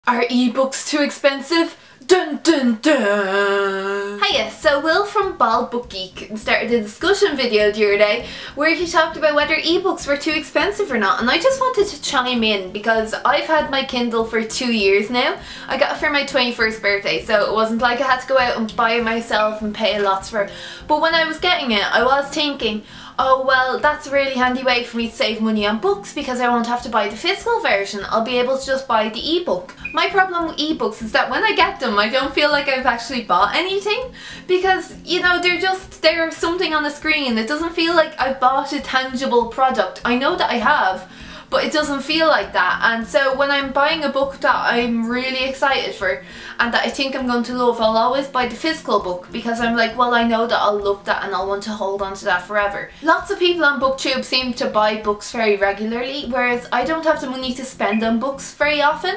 Are ebooks too expensive? Dun dun dun! Hiya, so Will from Bald Book Geek started a discussion video the other day where he talked about whether ebooks were too expensive or not, and I just wanted to chime in because I've had my Kindle for 2 years now. I got it for my 21st birthday, so it wasn't like I had to go out and buy it myself and pay lots for it. But when I was getting it, I was thinking, oh well, that's a really handy way for me to save money on books because I won't have to buy the physical version. I'll be able to just buy the ebook. My problem with ebooks is that when I get them, I don't feel like I've actually bought anything because, you know, they're something on the screen. It doesn't feel like I've bought a tangible product. I know that I have, but it doesn't feel like that. And so when I'm buying a book that I'm really excited for and that I think I'm going to love, I'll always buy the physical book because I'm like, well, I know that I'll love that and I'll want to hold on to that forever. Lots of people on BookTube seem to buy books very regularly, whereas I don't have the money to spend on books very often.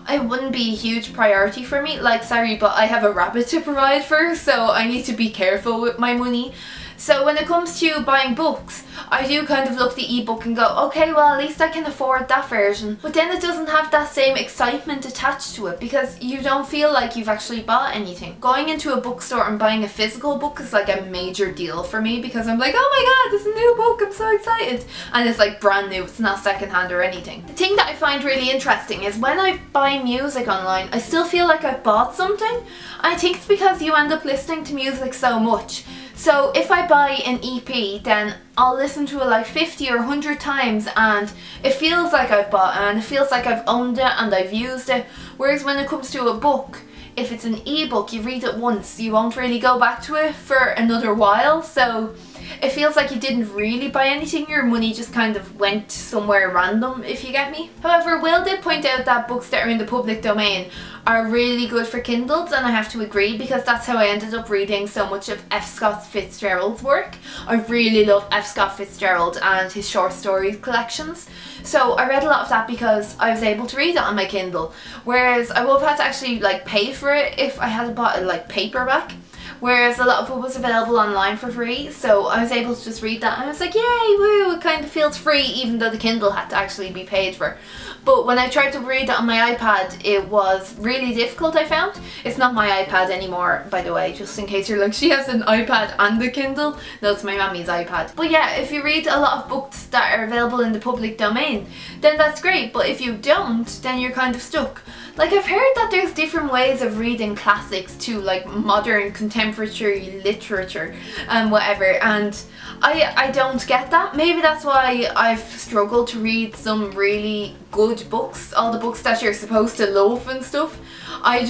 It wouldn't be a huge priority for me. Like, sorry, but I have a rabbit to provide for, so I need to be careful with my money. So when it comes to buying books, I do kind of look at the ebook and go, okay, well, at least I can afford that version. But then it doesn't have that same excitement attached to it because you don't feel like you've actually bought anything. Going into a bookstore and buying a physical book is like a major deal for me because I'm like, oh my god, it's a new book, I'm so excited. And it's like brand new, it's not secondhand or anything. The thing that I find really interesting is when I buy music online, I still feel like I've bought something. I think it's because you end up listening to music so much. So if I buy an EP, then I'll listen to it like 50 or 100 times and it feels like I've bought it and it feels like I've owned it and I've used it. Whereas when it comes to a book, if it's an ebook, you read it once, you won't really go back to it for another while. So it feels like you didn't really buy anything, your money just kind of went somewhere random, if you get me. However, Will did point out that books that are in the public domain are really good for Kindles, and I have to agree because that's how I ended up reading so much of F. Scott Fitzgerald's work. I really love F. Scott Fitzgerald and his short story collections. So I read a lot of that because I was able to read it on my Kindle, whereas I would have had to actually like pay for it if I had bought it like paperback. Whereas a lot of it was available online for free, so I was able to just read that and I was like, yay, woo, it kind of feels free even though the Kindle had to actually be paid for. But when I tried to read it on my iPad, it was really difficult, I found. It's not my iPad anymore, by the way, just in case you're like, she has an iPad and a Kindle. No, it's my mommy's iPad. But yeah, if you read a lot of books that are available in the public domain, then that's great, but if you don't, then you're kind of stuck. Like, I've heard that there's different ways of reading classics too, like modern contemporary literature and whatever, and I don't get that. Maybe that's why I've struggled to read some really good books, all the books that you're supposed to love and stuff. I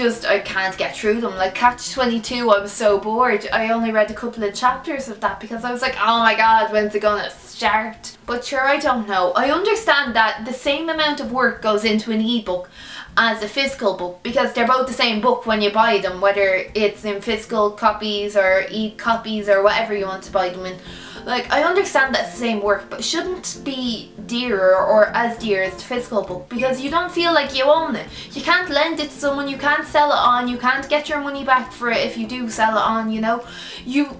can't get through them. Like Catch-22, I was so bored. I only read a couple of chapters of that because I was like, oh my god, when's it gonna start? But sure, I don't know. I understand that the same amount of work goes into an ebook as a physical book because they're both the same book when you buy them, whether it's in physical copies or e-copies or whatever you want to buy them in. Like, I understand that's the same work, but it shouldn't be dearer or as dear as the physical book because you don't feel like you own it. You can't lend it to someone, you can't sell it on, you can't get your money back for it if you do sell it on, you know. You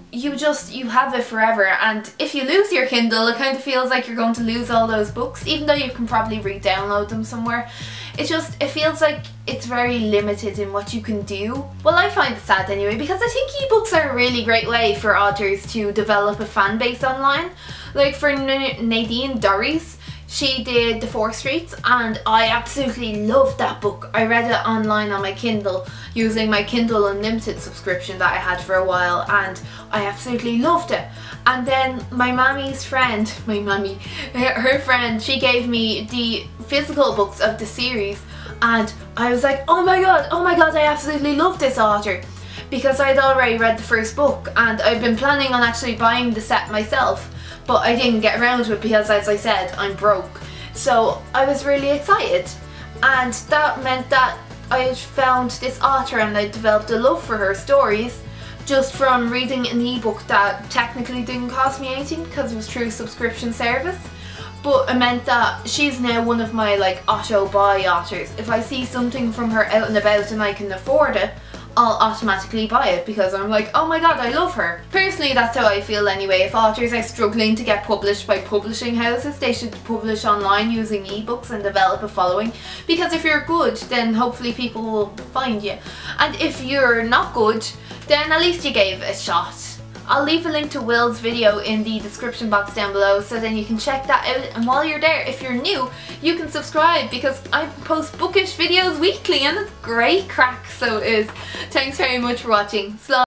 have it forever, and if you lose your Kindle, it kind of feels like you're going to lose all those books, even though you can probably re-download them somewhere. It feels like it's very limited in what you can do. Well, I find it sad anyway because I think ebooks are a really great way for authors to develop a fan base online. Like for Nadine Dorries, she did The Four Streets and I absolutely loved that book. I read it online on my Kindle using my Kindle Unlimited subscription that I had for a while, and I absolutely loved it. And then my mommy's friend, her friend, she gave me the physical books of the series and I was like, oh my god, I absolutely love this author, because I'd already read the first book and I've been planning on actually buying the set myself, but I didn't get around to it because, as I said, I'm broke. So I was really excited, and that meant that I found this author and I developed a love for her stories just from reading an ebook that technically didn't cost me anything because it was through subscription service. But it meant that she's now one of my like auto buy authors. If I see something from her out and about and I can afford it, I'll automatically buy it because I'm like, oh my god, I love her. Personally, that's how I feel anyway. If authors are struggling to get published by publishing houses, they should publish online using ebooks and develop a following, because if you're good, then hopefully people will find you, and if you're not good, then at least you gave it a shot. I'll leave a link to Will's video in the description box down below, so then you can check that out, and while you're there, if you're new, you can subscribe because I post bookish videos weekly and it's great crack, so it is. Thanks very much for watching.